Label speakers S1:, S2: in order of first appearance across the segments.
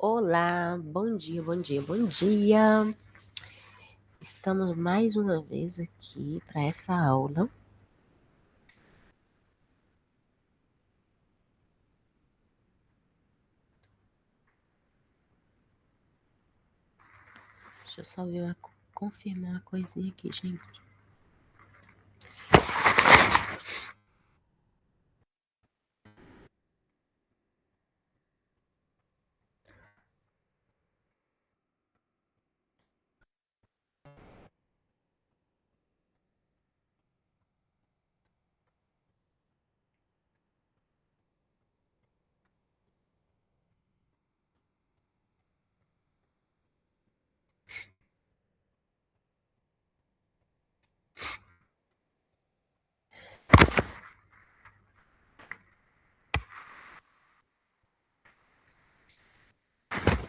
S1: Olá, bom dia, bom dia, bom dia. Estamos mais uma vez aqui para essa aula. Deixa eu só ver confirmar uma coisinha aqui, gente.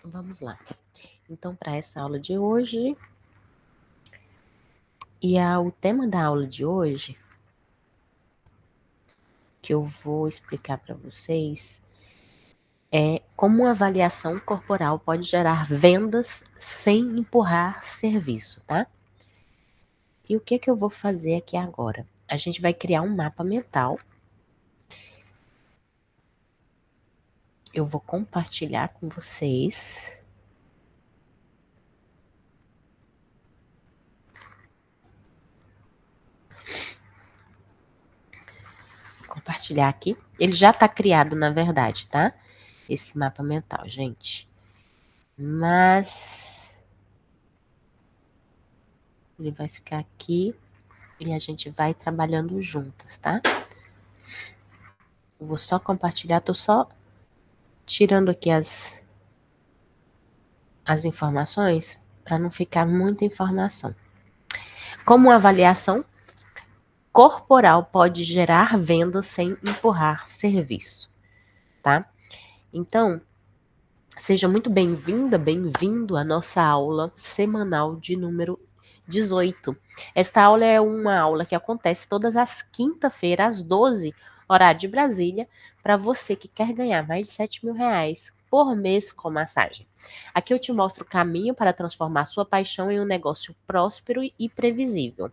S1: Vamos lá. Então, para essa aula de hoje, o tema da aula de hoje, que eu vou explicar para vocês, é como uma avaliação corporal pode gerar vendas sem empurrar serviço, tá? E o que eu vou fazer aqui agora? A gente vai criar um mapa mental. Eu vou compartilhar com vocês. Compartilhar aqui. Ele já está criado, na verdade, tá? Esse mapa mental, gente. Mas ele vai ficar aqui e a gente vai trabalhando juntas, tá? Eu vou só compartilhar, tô só tirando aqui as informações para não ficar muita informação. Como uma avaliação corporal pode gerar vendas sem empurrar serviço, tá? Então, seja muito bem-vinda, bem-vindo à nossa aula semanal de número 18. Esta aula é uma aula que acontece todas as quinta-feiras, às 12, horário de Brasília, para você que quer ganhar mais de R$ 7.000 por mês com massagem. Aqui eu te mostro o caminho para transformar sua paixão em um negócio próspero e previsível.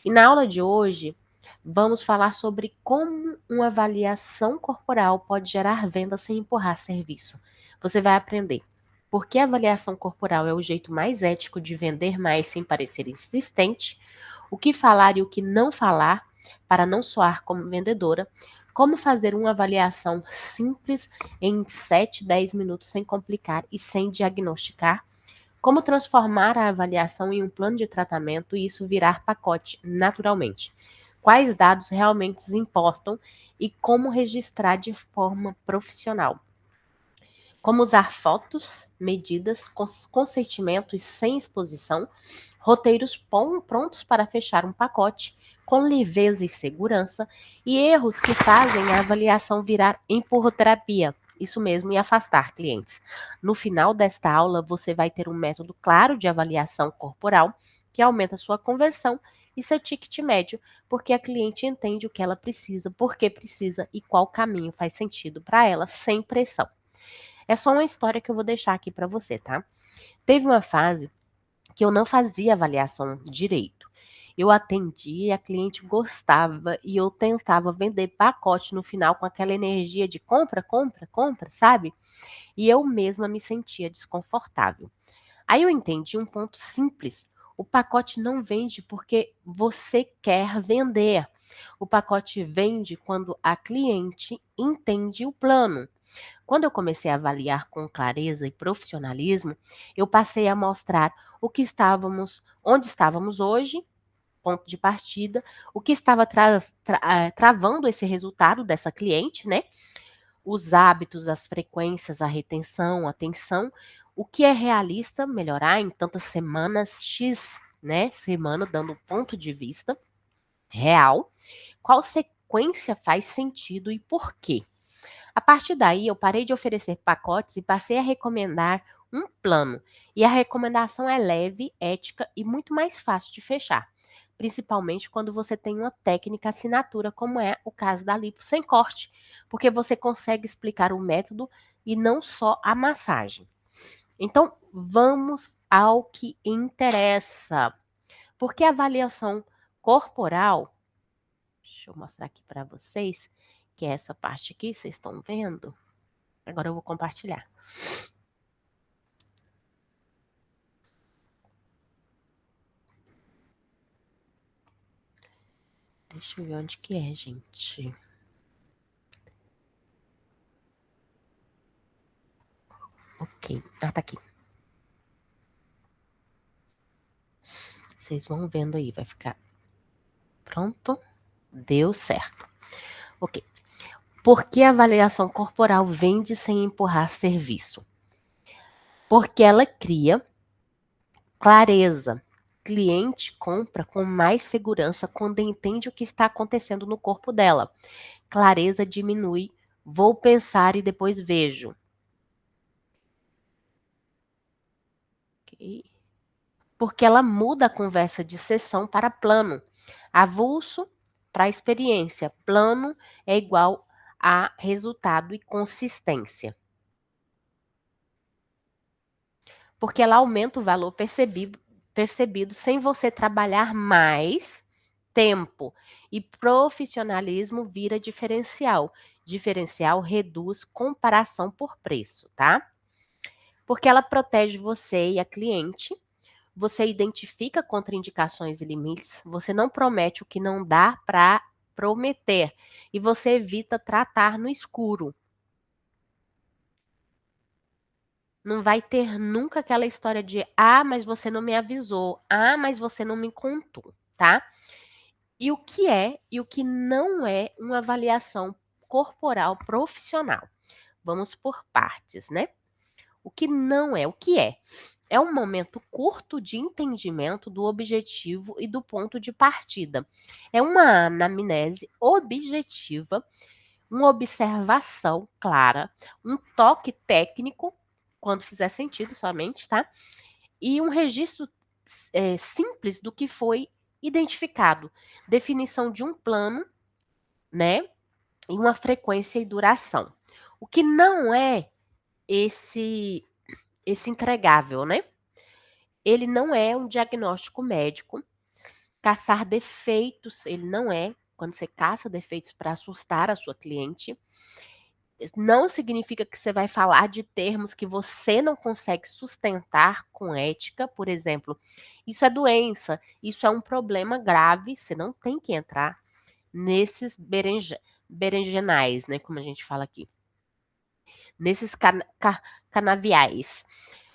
S1: E na aula de hoje, vamos falar sobre como uma avaliação corporal pode gerar venda sem empurrar serviço. Você vai aprender por que a avaliação corporal é o jeito mais ético de vender mais sem parecer insistente, o que falar e o que não falar para não soar como vendedora, como fazer uma avaliação simples em 7, 10 minutos sem complicar e sem diagnosticar, como transformar a avaliação em um plano de tratamento e isso virar pacote naturalmente. Quais dados realmente importam e como registrar de forma profissional. Como usar fotos, medidas, consentimentos sem exposição, roteiros prontos para fechar um pacote, com leveza e segurança, e erros que fazem a avaliação virar empurroterapia. Isso mesmo, e afastar clientes. No final desta aula, você vai ter um método claro de avaliação corporal que aumenta sua conversão e seu ticket médio, porque a cliente entende o que ela precisa, por que precisa e qual caminho faz sentido para ela, sem pressão. É só uma história que eu vou deixar aqui para você, tá? Teve uma fase que eu não fazia avaliação direito. Eu atendia, a cliente gostava e eu tentava vender pacote no final com aquela energia de compra, compra, compra, sabe? E eu mesma me sentia desconfortável. Aí eu entendi um ponto simples. O pacote não vende porque você quer vender. O pacote vende quando a cliente entende o plano. Quando eu comecei a avaliar com clareza e profissionalismo, eu passei a mostrar onde estávamos hoje, ponto de partida, o que estava travando esse resultado dessa cliente, né? Os hábitos, as frequências, a retenção, a atenção, o que é realista melhorar em tantas semanas, X, né? Semana, dando um ponto de vista real, qual sequência faz sentido e por quê. A partir daí, eu parei de oferecer pacotes e passei a recomendar um plano. E a recomendação é leve, ética e muito mais fácil de fechar. principalmente quando você tem uma técnica assinatura, como é o caso da lipo sem corte, porque você consegue explicar o método e não só a massagem. Então, vamos ao que interessa. Porque a avaliação corporal, deixa eu mostrar aqui para vocês, que é essa parte aqui, vocês estão vendo? Agora eu vou compartilhar. Deixa eu ver onde que é, gente. Ok. Ah, tá aqui. Vocês vão vendo aí, vai ficar pronto. Deu certo. Ok. Por que a avaliação corporal vende sem empurrar serviço? Porque ela cria clareza. Cliente compra com mais segurança quando entende o que está acontecendo no corpo dela. Clareza diminui. Vou pensar e depois vejo. Ok. Porque ela muda a conversa de sessão para plano. Avulso para experiência. Plano é igual a resultado e consistência. Porque ela aumenta o valor percebido sem você trabalhar mais tempo. E profissionalismo vira diferencial. Diferencial reduz comparação por preço, tá? Porque ela protege você e a cliente. Você identifica contraindicações e limites. Você não promete o que não dá para prometer. E você evita tratar no escuro. Não vai ter nunca aquela história de mas você não me avisou, mas você não me contou, tá? E o que é e o que não é uma avaliação corporal profissional? Vamos por partes, né? O que não é, o que é? É um momento curto de entendimento do objetivo e do ponto de partida. É uma anamnese objetiva, uma observação clara, um toque técnico, quando fizer sentido somente, tá? E um registro simples do que foi identificado. Definição de um plano, né? E uma frequência e duração. O que não é esse entregável, né? Ele não é um diagnóstico médico. Caçar defeitos, ele não é. Quando você caça defeitos para assustar a sua cliente, não significa que você vai falar de termos que você não consegue sustentar com ética, por exemplo. Isso é doença, isso é um problema grave, você não tem que entrar nesses berenjenais, né, como a gente fala aqui. Nesses canaviais.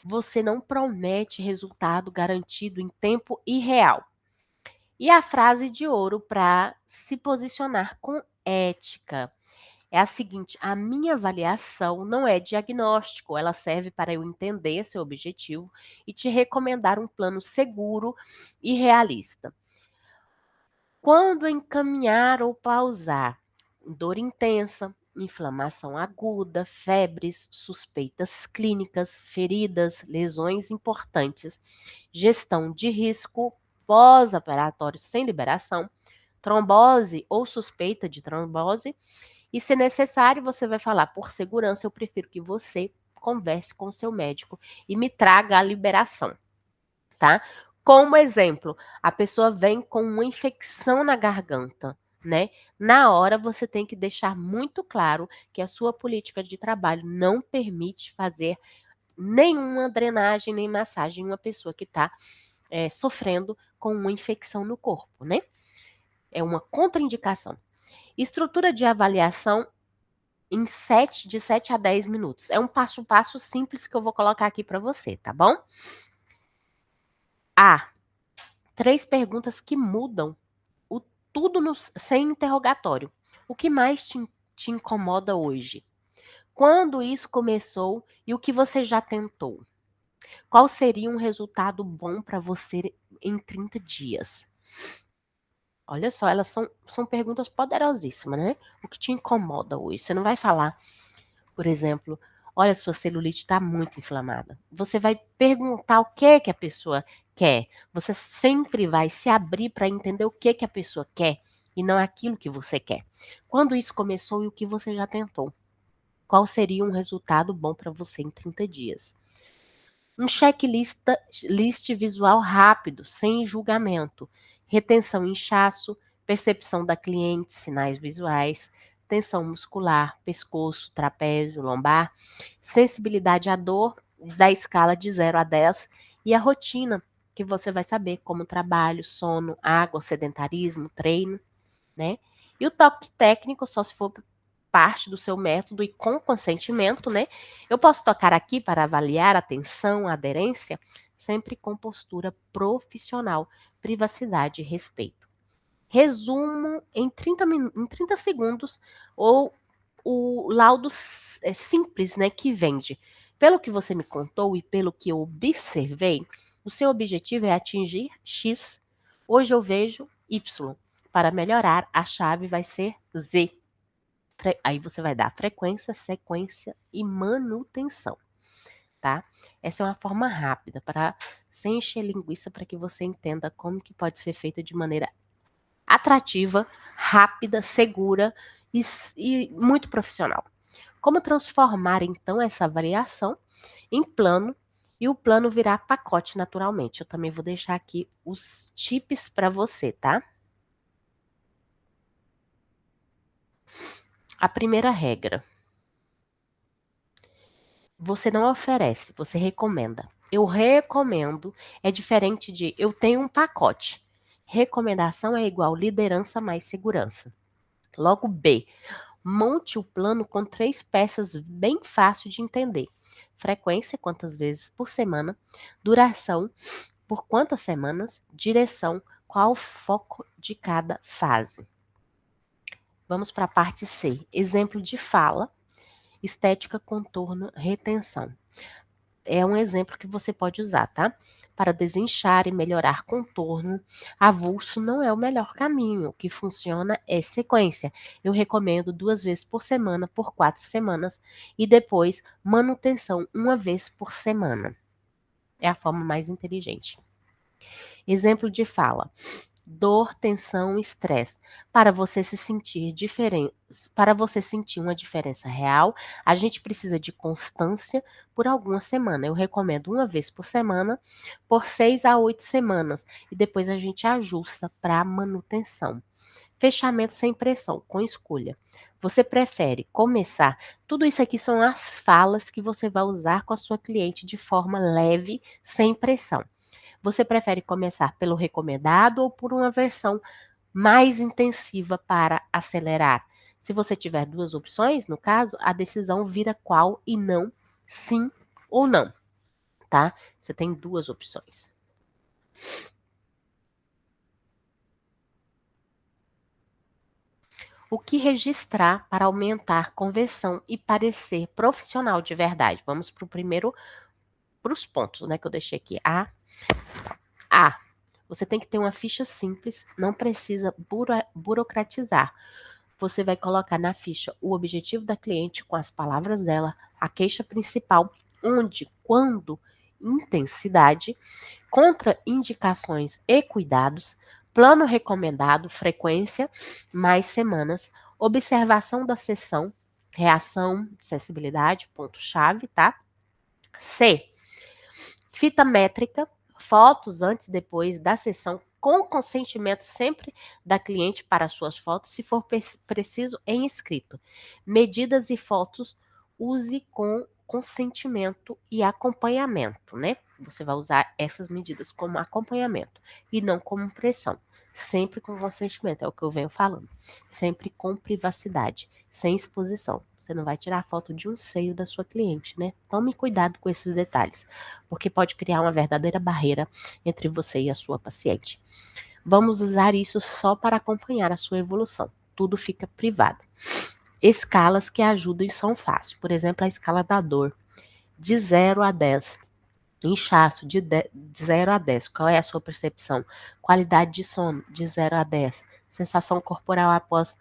S1: Você não promete resultado garantido em tempo irreal. E a frase de ouro para se posicionar com ética é a seguinte: a minha avaliação não é diagnóstico, ela serve para eu entender seu objetivo e te recomendar um plano seguro e realista. Quando encaminhar ou pausar, dor intensa, inflamação aguda, febres, suspeitas clínicas, feridas, lesões importantes, gestão de risco pós-operatório sem liberação, trombose ou suspeita de trombose, e se necessário, você vai falar, por segurança, eu prefiro que você converse com o seu médico e me traga a liberação, tá? Como exemplo, a pessoa vem com uma infecção na garganta, né? Na hora você tem que deixar muito claro que a sua política de trabalho não permite fazer nenhuma drenagem nem massagem em uma pessoa que está sofrendo com uma infecção no corpo, né? É uma contraindicação. Estrutura de avaliação de 7 a 10 minutos. É um passo a passo simples que eu vou colocar aqui para você, tá bom? 3 perguntas que mudam tudo sem interrogatório. O que mais te incomoda hoje? Quando isso começou e o que você já tentou? Qual seria um resultado bom para você em 30 dias? Olha só, elas são perguntas poderosíssimas, né? O que te incomoda hoje? Você não vai falar, por exemplo, Olha, sua celulite está muito inflamada. Você vai perguntar o que a pessoa quer. Você sempre vai se abrir para entender o que a pessoa quer e não aquilo que você quer. Quando isso começou e o que você já tentou? Qual seria um resultado bom para você em 30 dias? Um checklist visual rápido, sem julgamento. Retenção e inchaço, percepção da cliente, sinais visuais, tensão muscular, pescoço, trapézio, lombar, sensibilidade à dor da escala de 0 a 10 e a rotina, que você vai saber como trabalho, sono, água, sedentarismo, treino, né? E o toque técnico, só se for parte do seu método e com consentimento, né? Eu posso tocar aqui para avaliar a tensão, a aderência, sempre com postura profissional, privacidade e respeito. Resumo em 30 segundos ou o laudo simples, né, que vende. Pelo que você me contou e pelo que eu observei, o seu objetivo é atingir X. Hoje eu vejo Y. Para melhorar, a chave vai ser Z. Aí você vai dar frequência, sequência e manutenção, tá? Essa é uma forma rápida para sem encher linguiça para que você entenda como que pode ser feita de maneira atrativa, rápida, segura e muito profissional. Como transformar então essa avaliação em plano e o plano virar pacote naturalmente? Eu também vou deixar aqui os tips para você, tá? A primeira regra: você não oferece, você recomenda. Eu recomendo é diferente de eu tenho um pacote. Recomendação é igual liderança mais segurança. Logo B, monte o plano com 3 peças bem fácil de entender. Frequência, quantas vezes por semana. Duração, por quantas semanas. Direção, qual o foco de cada fase. Vamos para a parte C. Exemplo de fala, estética, contorno, retenção. É um exemplo que você pode usar, tá? Para desinchar e melhorar contorno, avulso não é o melhor caminho. O que funciona é sequência. Eu recomendo 2 vezes por semana por 4 semanas e depois manutenção 1 vez por semana. É a forma mais inteligente. Exemplo de fala: dor, tensão, estresse. Para você se sentir diferente, para você sentir uma diferença real, a gente precisa de constância por alguma semana. Eu recomendo 1 vez por semana, por 6 a 8 semanas, e depois a gente ajusta para manutenção. Fechamento sem pressão, com escolha. Você prefere começar? Tudo isso aqui são as falas que você vai usar com a sua cliente de forma leve, sem pressão. Você prefere começar pelo recomendado ou por uma versão mais intensiva para acelerar? Se você tiver 2 opções, no caso, a decisão vira qual e não sim ou não, tá? Você tem 2 opções. O que registrar para aumentar conversão e parecer profissional de verdade? Vamos para o primeiro, para os pontos, né, que eu deixei aqui. A. Você tem que ter uma ficha simples, não precisa burocratizar. Você vai colocar na ficha o objetivo da cliente com as palavras dela, a queixa principal, onde, quando, intensidade, contraindicações e cuidados, plano recomendado, frequência, mais semanas, observação da sessão, reação, sensibilidade, ponto-chave, tá? C. Fita métrica, fotos antes e depois da sessão, com consentimento sempre da cliente para suas fotos, se for preciso, em escrito. Medidas e fotos, use com consentimento e acompanhamento, né? Você vai usar essas medidas como acompanhamento e não como pressão. Sempre com consentimento, é o que eu venho falando. Sempre com privacidade, sem exposição. Você não vai tirar foto de um seio da sua cliente, né? Tome cuidado com esses detalhes, porque pode criar uma verdadeira barreira entre você e a sua paciente. Vamos usar isso só para acompanhar a sua evolução. Tudo fica privado. Escalas que ajudam e são fáceis. Por exemplo, a escala da dor, de 0 a 10. Inchaço, de 0 a 10. Qual é a sua percepção? Qualidade de sono, de 0 a 10. Sensação corporal após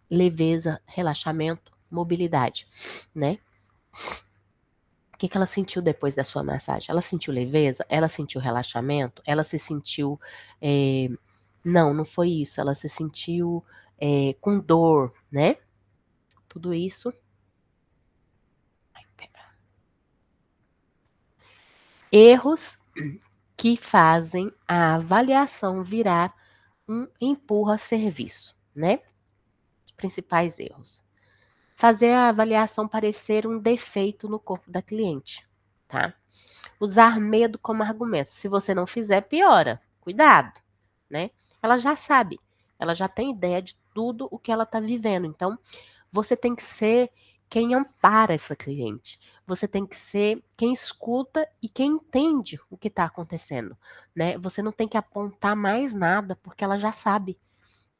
S1: leveza, relaxamento, mobilidade, né? que ela sentiu depois da sua massagem? Ela sentiu leveza? Ela sentiu relaxamento? Ela se sentiu. Não, não foi isso. Ela se sentiu com dor, né? Tudo isso. Ai, pera. Erros que fazem a avaliação virar um empurra-serviço, né? Os principais erros. Fazer a avaliação parecer um defeito no corpo da cliente, tá? Usar medo como argumento. Se você não fizer, piora. Cuidado, né? Ela já sabe, ela já tem ideia de tudo o que ela está vivendo. Então, você tem que ser quem ampara essa cliente. Você tem que ser quem escuta e quem entende o que está acontecendo, né? Você não tem que apontar mais nada, porque ela já sabe.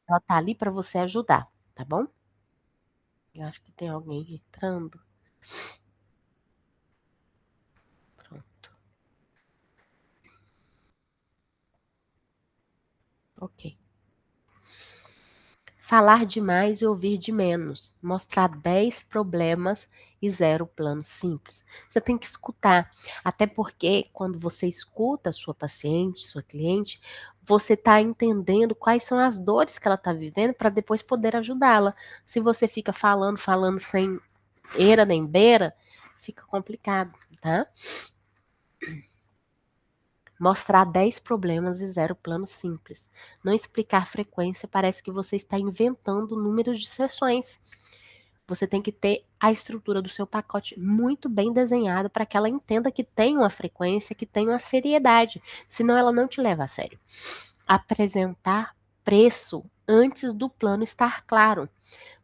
S1: Ela tá ali para você ajudar, tá bom? Eu acho que tem alguém entrando. Pronto. Ok. Falar demais e ouvir de menos. Mostrar 10 problemas e 0 plano simples. Você tem que escutar. Até porque quando você escuta a sua paciente, sua cliente, você está entendendo quais são as dores que ela está vivendo para depois poder ajudá-la. Se você fica falando, falando sem eira nem beira, fica complicado, tá? Mostrar 10 problemas e 0 plano simples. Não explicar frequência parece que você está inventando números de sessões. Você tem que ter a estrutura do seu pacote muito bem desenhada para que ela entenda que tem uma frequência, que tem uma seriedade. Senão ela não te leva a sério. Apresentar preço antes do plano estar claro.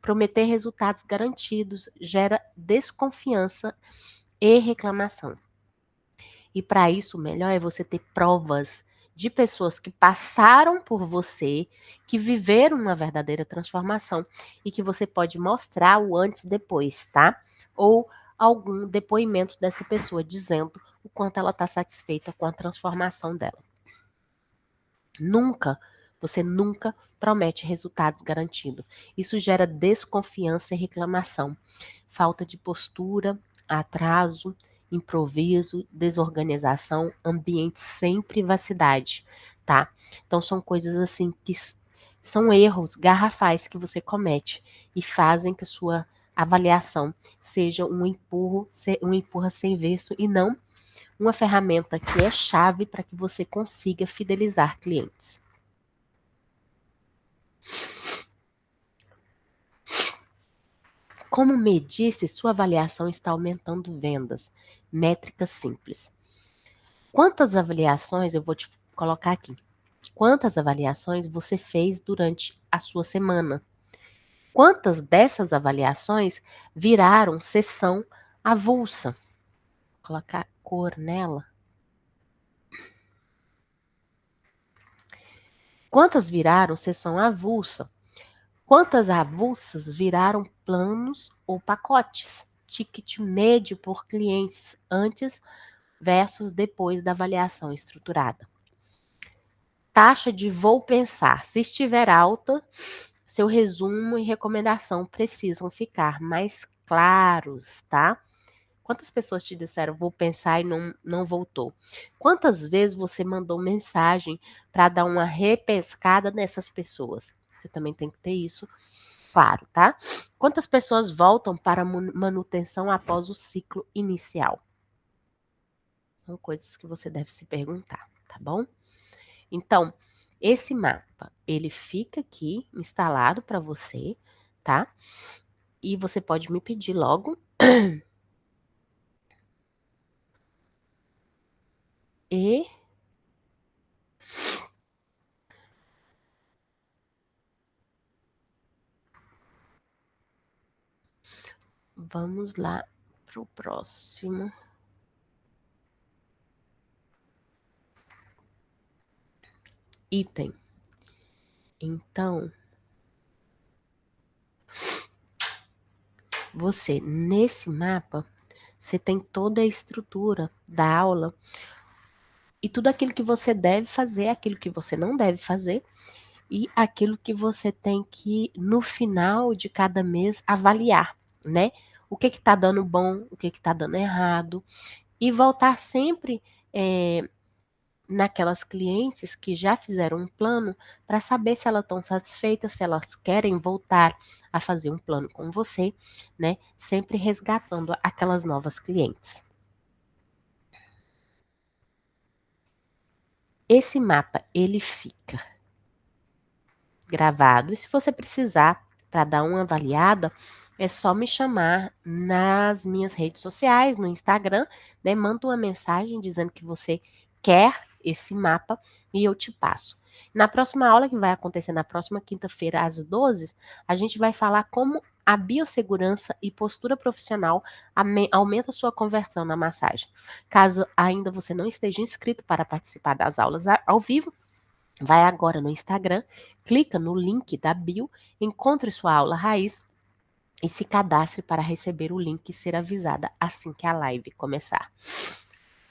S1: Prometer resultados garantidos gera desconfiança e reclamação. E para isso, o melhor é você ter provas de pessoas que passaram por você, que viveram uma verdadeira transformação e que você pode mostrar o antes e depois, tá? Ou algum depoimento dessa pessoa dizendo o quanto ela está satisfeita com a transformação dela. Você nunca promete resultados garantidos. Isso gera desconfiança e reclamação, falta de postura, atraso, improviso, desorganização, ambiente sem privacidade, tá? Então são coisas assim que são erros garrafais que você comete e fazem que a sua avaliação seja um empurra sem verso e não uma ferramenta que é chave para que você consiga fidelizar clientes. Como medir se sua avaliação está aumentando vendas? Métricas simples. Quantas avaliações, eu vou te colocar aqui, quantas avaliações você fez durante a sua semana? Quantas dessas avaliações viraram sessão avulsa? Vou colocar cor nela. Quantas viraram sessão avulsa? Quantas avulsas viraram planos ou pacotes? Ticket médio por clientes antes versus depois da avaliação estruturada. Taxa de vou pensar. Se estiver alta, seu resumo e recomendação precisam ficar mais claros, tá? Quantas pessoas te disseram vou pensar e não voltou? Quantas vezes você mandou mensagem para dar uma repescada nessas pessoas? Você também tem que ter isso claro, tá? Quantas pessoas voltam para manutenção após o ciclo inicial? São coisas que você deve se perguntar, tá bom? Então, esse mapa, ele fica aqui instalado para você, tá? E você pode me pedir logo. E vamos lá pro próximo item. Então, você, nesse mapa, você tem toda a estrutura da aula e tudo aquilo que você deve fazer, aquilo que você não deve fazer e aquilo que você tem que, no final de cada mês, avaliar, né? o que está dando bom, o que está dando errado, e voltar sempre naquelas clientes que já fizeram um plano para saber se elas estão satisfeitas, se elas querem voltar a fazer um plano com você, né? Sempre resgatando aquelas novas clientes. Esse mapa, ele fica gravado, e se você precisar para dar uma avaliada, é só me chamar nas minhas redes sociais, no Instagram, né? Manda uma mensagem dizendo que você quer esse mapa e eu te passo. Na próxima aula, que vai acontecer na próxima quinta-feira, às 12, a gente vai falar como a biossegurança e postura profissional aumenta sua conversão na massagem. Caso ainda você não esteja inscrito para participar das aulas ao vivo, vai agora no Instagram, clica no link da bio, encontre sua aula raiz e se cadastre para receber o link e ser avisada assim que a live começar.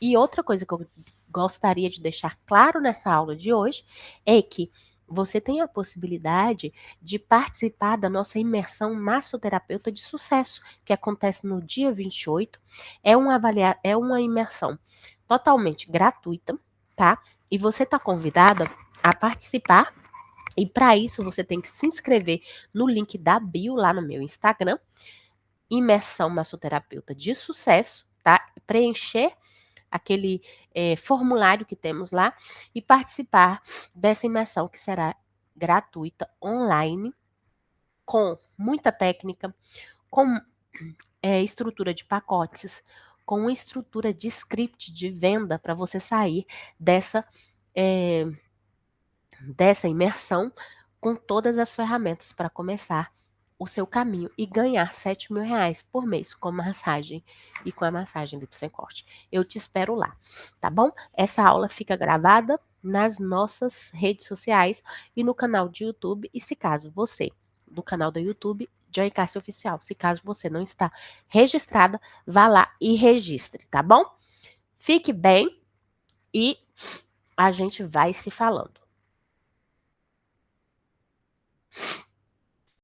S1: E outra coisa que eu gostaria de deixar claro nessa aula de hoje é que você tem a possibilidade de participar da nossa imersão massoterapeuta de sucesso, que acontece no dia 28. É uma imersão totalmente gratuita, tá? E você está convidada a participar. E para isso você tem que se inscrever no link da bio lá no meu Instagram, imersão massoterapeuta de sucesso, tá? Preencher aquele formulário que temos lá e participar dessa imersão que será gratuita online, com muita técnica, com estrutura de pacotes, com uma estrutura de script de venda para você sair dessa imersão com todas as ferramentas para começar o seu caminho e ganhar R$7.000 por mês com massagem e com a massagem Lipo Sem Corte. Eu te espero lá, tá bom? Essa aula fica gravada nas nossas redes sociais e no canal de YouTube. E se caso você, do canal do YouTube, Joy Cássia Oficial, se caso você não está registrada, vá lá e registre, tá bom? Fique bem e a gente vai se falando.